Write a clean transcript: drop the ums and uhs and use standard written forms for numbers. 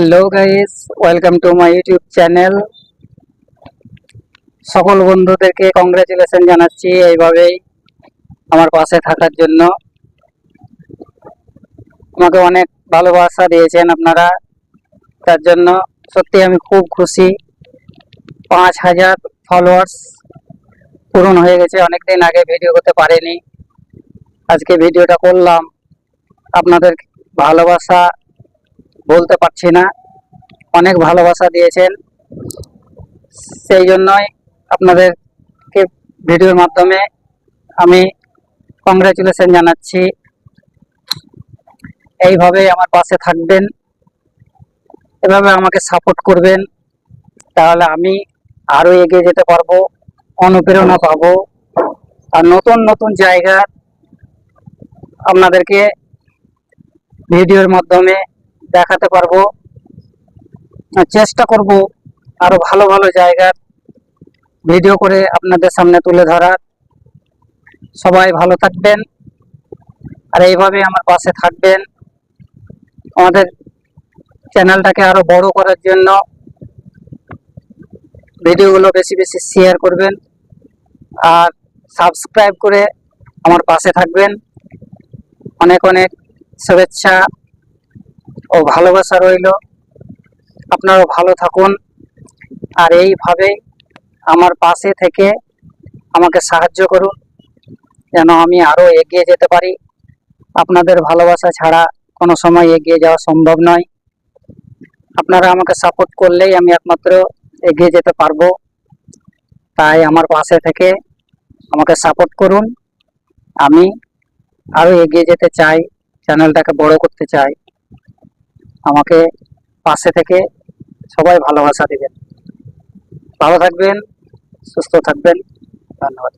Hello guys, welcome to my YouTube channel. সকল বন্ধুদেরকে congratulation জানাচ্ছি এইভাবেই আমার পাশে থাকার জন্য। আমাকে অনেক ভালোবাসা দিয়েছেন আপনারা, তার জন্য সত্যি আমি খুব খুশি। 5,000 ফলোয়ার্স পূরণ হয়ে গেছে। অনেকদিন আগে ভিডিও করতে পারিনি, আজকে ভিডিওটা করলাম। আপনাদের ভালোবাসা বলতে পারছি না, অনেক ভালোবাসা দিয়েছেন, সেই জন্যই আপনাদেরকে ভিডিওর মাধ্যমে আমি কংগ্রেচুলেশন জানাচ্ছি। এইভাবে আমার পাশে থাকবেন, এভাবে আমাকে সাপোর্ট করবেন, তাহলে আমি আরো এগিয়ে যেতে পারবো, অনুপ্রেরণা পাবো, আর নতুন নতুন জায়গা আপনাদেরকে ভিডিওর মাধ্যমে দেখাতে পারবো। চেষ্টা করব আরো ভালো ভালো জায়গার ভিডিও করে আপনাদের সামনে তুলে ধরার। সবাই ভালো থাকবেন আর এইভাবে আমার পাশে থাকবেন। আমাদের চ্যানেলটাকে আরো বড় করার জন্য ভিডিওগুলো বেশি বেশি শেয়ার করবেন আর সাবস্ক্রাইব করে আমার পাশে থাকবেন। অনেক অনেক শুভেচ্ছা ও ভালোবাসা রইল। আপনারাও ভালো থাকুন আর এইভাবেই আমার পাশে থেকে আমাকে সাহায্য করুন, যেন আমি আরো এগিয়ে যেতে পারি। আপনাদের ভালোবাসা ছাড়া কোনো সময় এগিয়ে যাওয়া সম্ভব নয়। আপনারা আমাকে সাপোর্ট করলেই আমি একমাত্র এগিয়ে যেতে পারবো। তাই আমার পাশে থেকে আমাকে সাপোর্ট করুন। আমি আরো এগিয়ে যেতে চাই, চ্যানেলটাকে বড় করতে চাই। আমাকে পাশে থেকে সবাই ভালোবাসা দিবেন। ভালো থাকবেন, সুস্থ থাকবেন। ধন্যবাদ।